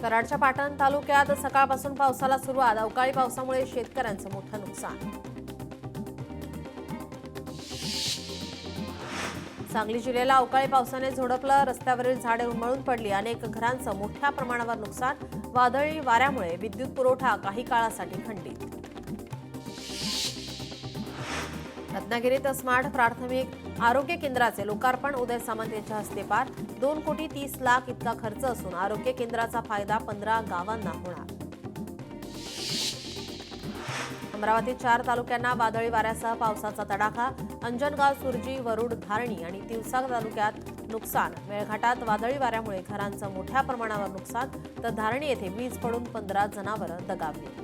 कराडच्या पाटण तालुक्यात सकाळपासून पावसाला सुरुवात. अवकाळी पावसामुळे शेतकऱ्यांचं मोठं नुकसान. सांगली जिल्ह्याला अवकाळी पावसाने झोडपलं. रस्त्यावरील झाडे उन्मळून पडली. अनेक घरांचं मोठ्या प्रमाणावर नुकसान. वादळी वाऱ्यामुळे विद्युत पुरवठा काही काळासाठी खंडित. रत्नागिरीत स्मार्ट प्राथमिक आरोग्य केंद्राचे लोकार्पण. उदय सामंत यांच्या हस्ते पार. 2,30,00,000 इतका खर्च असून आरोग्य केंद्राचा फायदा 15 गावांना होणार. अमरावतीत 4 तालुक्यांना वादळी वाऱ्यासह पावसाचा तडाखा. अंजनगाव, सुरजी, वरुड, धारणी आणि तिवसा तालुक्यात नुकसान. मेळघाटात वादळी वाऱ्यामुळे घरांचं मोठ्या प्रमाणावर नुकसान, तर धारणी येथे वीज पडून 15 जनावरं दगावली.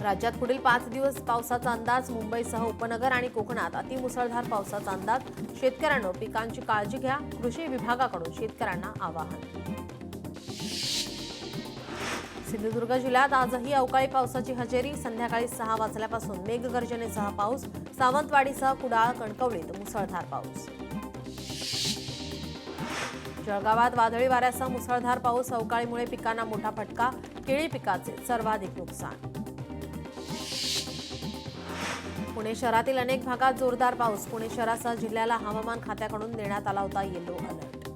राज्यात पुढील 5 दिवस पावसाचा अंदाज. मुंबईसह उपनगर आणि कोकणात अतिमुसळधार पावसाचा अंदाज. शेतकऱ्यांनो, पिकांची काळजी घ्या. कृषी विभागाकडून शेतकऱ्यांना आवाहन. सिंधुदुर्ग जिल्ह्यात आजही अवकाळी पावसाची हजेरी. संध्याकाळी 6 वाजल्यापासून मेघगर्जनेसह पाऊस. सावंतवाडीसह कुडाळ, कणकवलीत मुसळधार पाऊस. जळगावात वादळी वाऱ्यासह मुसळधार पाऊस. अवकाळीमुळे पिकांना मोठा फटका. केळी पिकाचे सर्वाधिक नुकसान. पुणे शहरातील अनेक भागात जोरदार पाऊस. पुणे शहरासह जिल्ह्याला हवामान खात्याकडून देण्यात आला होता येलो अलर्ट.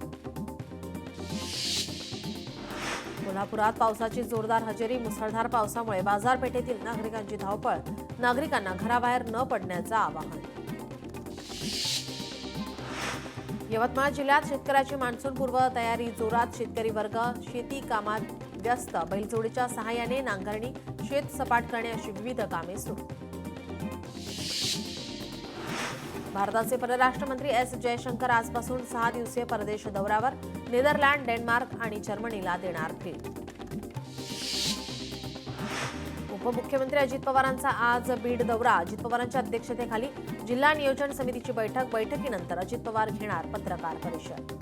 कोल्हापुरात पावसाची जोरदार हजेरी. मुसळधार पावसामुळे बाजारपेठेतील नागरिकांची धावपळ. नागरिकांना घराबाहेर न पडण्याचं आवाहन. यवतमाळ जिल्ह्यात शेतकऱ्याची मान्सूनपूर्व तयारी जोरात. शेतकरी वर्ग शेती कामात व्यस्त. बैलजोडीच्या सहाय्याने नांगरणी, शेत सपाट करणे अशी विविध कामे सुरू. भारताचे परराष्ट्र मंत्री एस जयशंकर आजपासून 6 दिवसीय परदेश दौऱ्यावर. नेदरलँड, डेन्मार्क आणि जर्मनीला देणार भेट. उपमुख्यमंत्री अजित पवारांचा आज बीड दौरा. अजित पवारांच्या अध्यक्षतेखाली जिल्हा नियोजन समितीची बैठक. बैठकीनंतर अजित पवार घेणार पत्रकार परिषद.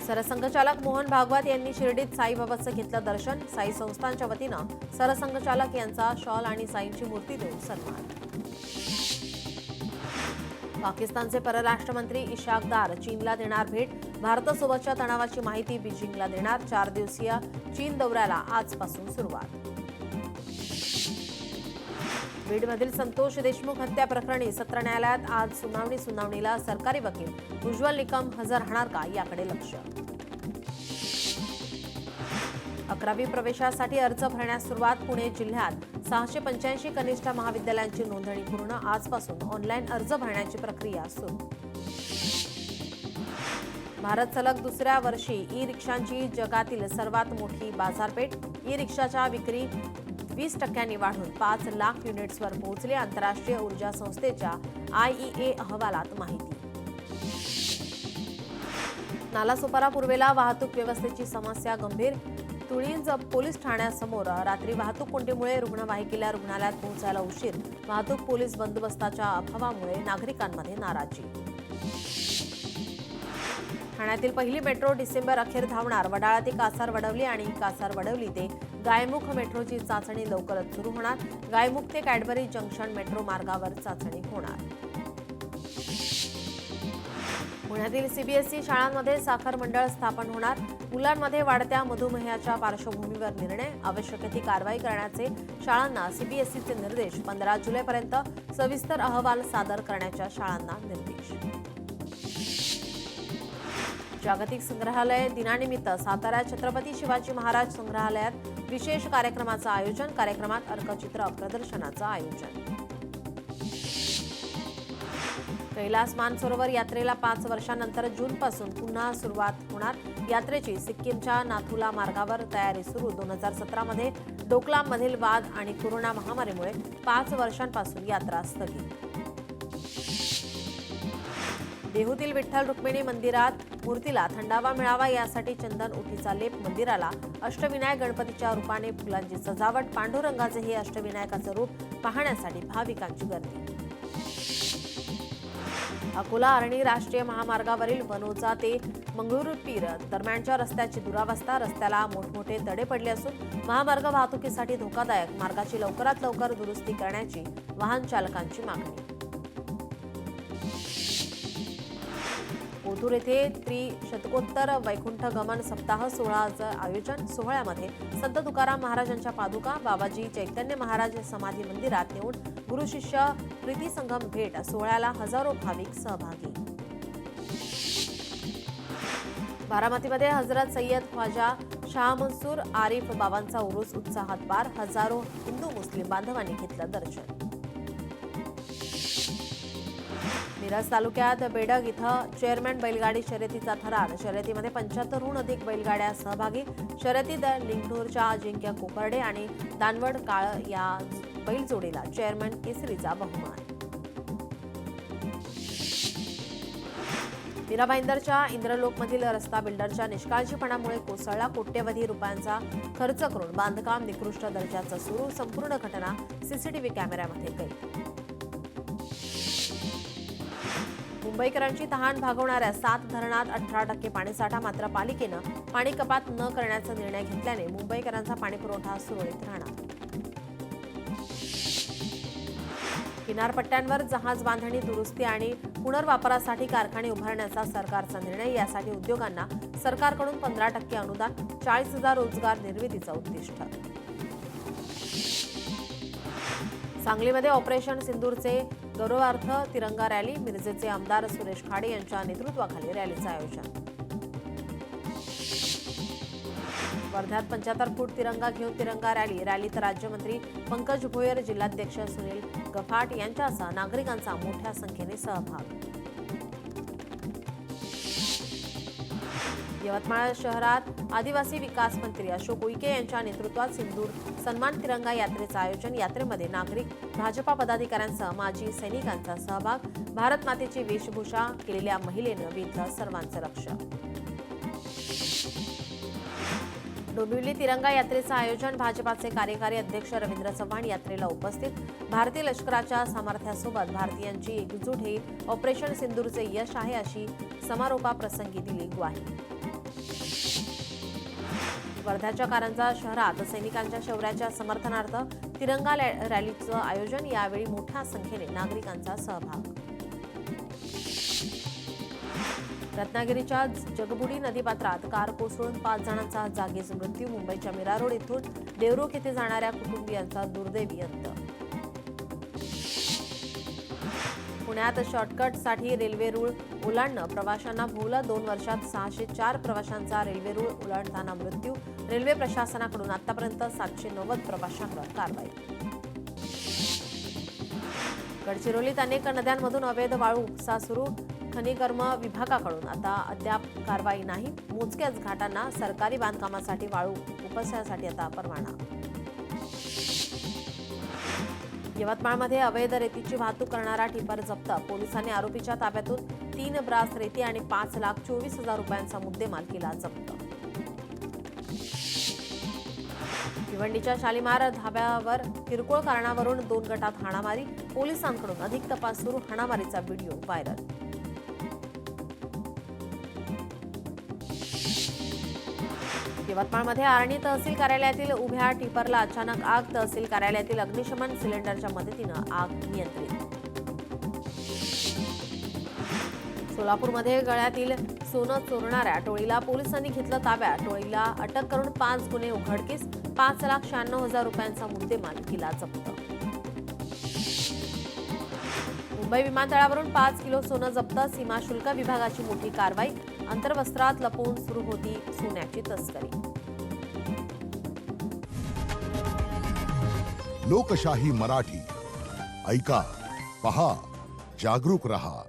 सरसंघचालक मोहन भागवत यांनी शिर्डीत साईबाबांचं घेतलं दर्शन. साई संस्थानच्या वतीनं सरसंघचालक यांचा शॉल आणि साईंची मूर्ती देऊन सन्मान. पाकिस्तानचे परराष्ट्र मंत्री इशाक दार चीनला देणार भेट. भारतासोबतच्या तणावाची माहिती बीजिंगला देणार. 4 दिवसीय चीन दौऱ्याला आजपासून सुरुवात. बीडमधील संतोष देशमुख हत्या प्रकरणी सत्र न्यायालयात आज सुनावणीला सरकारी वकील उज्ज्वल निकम हजर राहणार का, याकडे लक्ष. 11वी प्रवेशासाठी अर्ज भरण्यास सुरुवात. पुणे जिल्ह्यात 685 कनिष्ठ महाविद्यालयांची नोंदणी पूर्ण. आजपासून ऑनलाईन अर्ज भरण्याची प्रक्रिया सुरू. भारत सलग दुसऱ्या वर्षी ई रिक्षांची जगातील सर्वात मोठी बाजारपेठ. ई रिक्षाच्या विक्री 20% वाढून 5 लाख युनिट्सवर पोहोचले. आंतरराष्ट्रीय ऊर्जा संस्थेच्या IEA अहवालात माहिती. नालासोपारा पूर्वेला वाहतूक व्यवस्थेची समस्या गंभीर. तुळींज पोलीस ठाण्यासमोर रात्री वाहतूक कोंडीमुळे रुग्णवाहिकेला रुग्णालयात पोहोचायला उशीर. वाहतूक पोलीस बंदोबस्ताच्या अभावामुळे नागरिकांमध्ये नाराजी. ठाण्यातील पहिली मेट्रो डिसेंबर अखेर धावणार. वडाळा ते कासार वडवली आणि कासार वडवली ते गायमुख मेट्रोची चाचणी लवकरच सुरू होणार. गायमुख ते कॅडबरी जंक्शन मेट्रो मार्गावर चाचणी होणार. पुण्यातील सीबीएसई शाळांमध्ये साखर मंडळ स्थापन होणार. मुलांमध्ये वाढत्या मधुमेहाच्या पार्श्वभूमीवर निर्णय. आवश्यक ती कारवाई करण्याचे शाळांना सीबीएसईचे निर्देश. 15 जुलैपर्यंत सविस्तर अहवाल सादर करण्याच्या शाळांना निर्देश. जागतिक संग्रहालय दिनानिमित्त सातारा छत्रपती शिवाजी महाराज संग्रहालयात विशेष कार्यक्रमाचं आयोजन. कार्यक्रमात अर्कचित्र प्रदर्शनाचं आयोजन. कैलास मानसरोवर यात्रेला 5 वर्षांनंतर जूनपासून पुन्हा सुरुवात होणार. यात्रेची सिक्कीमच्या नाथुला मार्गावर तयारी सुरू. 2017 मध्ये डोकलाममधील वाद आणि कोरोना महामारीमुळे 5 वर्षांपासून यात्रा स्थगित. देहूतील विठ्ठल रुक्मिणी मंदिरात मूर्तीला थंडावा मिळावा यासाठी चंदन उठीचा लेप. मंदिराला अष्टविनायक गणपतीच्या रूपाने फुलांची सजावट. पांडुरंगाचे हे अष्टविनायकाचं रूप पाहण्यासाठी भाविकांची गर्दी. अकोला अरणी राष्ट्रीय महामार्गावरील वनोजा ते मंगळुरपीर दरम्यानच्या रस्त्याची दुरावस्था. रस्त्याला मोठमोठे तडे पडले असून महामार्ग वाहतुकीसाठी धोकादायक. मार्गाची लवकरात लवकर दुरुस्ती करण्याची वाहन चालकांची मागणी. ओतूर येथे त्रिशतकोत्तर वैकुंठ गमन सप्ताह सोहळ्याचं आयोजन. सोहळ्यामध्ये संत तुकाराम महाराजांच्या पादुका, बाबाजी चैतन्य महाराज समाधी मंदिरात नेऊन गुरु शिष्य प्रीती संगम भेट. सोहळ्याला हजारो भाविक सहभागी. बारामतीमध्ये हजरत सय्यद ख्वाजा शाह मंसूर आरिफ बाबांचा उरूस उत्साहात पार. हजारो हिंदू मुस्लिम बांधवांनी घेतलं दर्शन. मिरज तालुक्यात बेडग इथं चेअरमॅन बैलगाडी शर्यतीचा थरार. शर्यतीमध्ये 75हून अधिक बैलगाड्या सहभागी. शर्यतीत लिंगणूरच्या अजिंक्य कोपर्डे आणि दानवड काळ या बैलजोडीला चेअरमॅन केसरीचा बहुमान. मीरा भाईंदरच्या इंद्रलोकमधील रस्ता बिल्डरच्या निष्काळजीपणामुळे कोसळला. कोट्यवधी रुपयांचा खर्च करून बांधकाम निकृष्ट दर्जाचं सुरू. संपूर्ण घटना सीसीटीव्ही कॅमेऱ्यामध्ये कैद. मुंबईकरांची तहान भागवणाऱ्या 7 धरणात 18% पाणीसाठा. मात्र पालिकेनं पाणी कपात न करण्याचा निर्णय घेतल्याने मुंबईकरांचा पाणीपुरवठा सुरळीत राहणार. किनारपट्ट्यांवर जहाज बांधणी, दुरुस्ती आणि पुनर्वापरासाठी कारखाने उभारण्याचा सरकारचा निर्णय. यासाठी उद्योगांना सरकारकडून 15% अनुदान. 40,000 रोजगार निर्मितीचं उद्दिष्ट. सांगलीमध्ये ऑपरेशन सिंदूरचे गौरवार्थ तिरंगा रॅली. मिरजेचे आमदार सुरेश खाडे यांच्या नेतृत्वाखाली रॅलीचं आयोजन. वर्ध्यात 75 फूट तिरंगा घेऊन तिरंगा रॅली. रॅलीत राज्यमंत्री पंकज भोयर, जिल्हाध्यक्ष सुनील गफाट यांच्यासह नागरिकांचा मोठ्या संख्येने सहभाग. यवतमाळ शहरात आदिवासी विकास मंत्री अशोक उईके यांच्या नेतृत्वात सिंदूर सन्मान तिरंगा यात्रेचं आयोजन. यात्रेमध्ये नागरिक, भाजपा पदाधिकाऱ्यांसह माजी सैनिकांचा सहभाग. भारत मातेची वेशभूषा केलेल्या महिलेनं वेधलं सर्वांचं लक्ष. डोंबिवली तिरंगा यात्रेचं आयोजन. भाजपाचे कार्यकारी अध्यक्ष रवींद्र चव्हाण यात्रेला उपस्थित. भारतीय लष्कराच्या सामर्थ्यासोबत भारतीयांची एकजूट हे ऑपरेशन सिंदूरचे यश आहे, अशी समारोपाप्रसंगी दिली ग्वाही. वर्ध्याच्या कारंजा शहरात सैनिकांच्या शौर्याच्या समर्थनार्थ तिरंगा रॅलीचं आयोजन. यावेळी मोठ्या संख्येने नागरिकांचा सहभाग. रत्नागिरीच्या जगबुडी नदीपात्रात कार कोसळून 5 जणांचा जागीच मृत्यू. मुंबईच्या मीरा रोड इथून देवरुख येथे जाणाऱ्या कुटुंबियांचा दुर्दैवी अंत. पुण्यात शॉर्टकटसाठी रेल्वे रूळ ओलांडणं प्रवाशांना भोवलं. 2 वर्षात 604 प्रवाशांचा रेल्वे रूळ ओलांडताना मृत्यू. रेल्वे प्रशासनाकडून आतापर्यंत 790 प्रवाशांवर कारवाई. गडचिरोलीत अनेक नद्यांमधून अवैध वाळू उपसा सुरू. खनिकर्म विभागाकडून आता अद्याप कारवाई नाही. मोजक्याच घाटांना सरकारी बांधकामासाठी वाळू उपसासाठी आता परवाना. यवतमाळमध्ये अवैध रेतीची वाहतूक करणारा टिपर जप्त. पोलिसांनी आरोपीच्या ताब्यातून 3 ब्रास रेती आणि 5,24,000 रुपयांचा मुद्देमाल केला जप्त. भिवंडीच्या शालिमार धाब्यावर किरकोळ कारणावरून 2 गटात हाणामारी. पोलिसांकडून अधिक तपास सुरू. हाणामारीचा व्हिडिओ व्हायरल. यवतमाळमध्ये आर्णी तहसील कार्यालयातील उभ्या टिपरला अचानक आग. तहसील कार्यालयातील अग्निशमन सिलेंडरच्या मदतीनं आग नियंत्रित. सोलापूरमध्ये गळ्यातील सोनं चोरणाऱ्या टोळीला पोलिसांनी घेतलं ताब्यात. टोळीला अटक करून 5 गुन्हे उघडकीस. 5,96,000 रुपयांचा मुद्देमाल केला जप्त. मुंबई विमानतळावरून 5 किलो सोनं जप्त. सीमा शुल्क विभागाची मोठी कारवाई. अंतर्वस्त्रात लपवून सुरू होती सोन्याची तस्करी. लोकशाही मराठी ऐका, पहा, जागरूक रहा.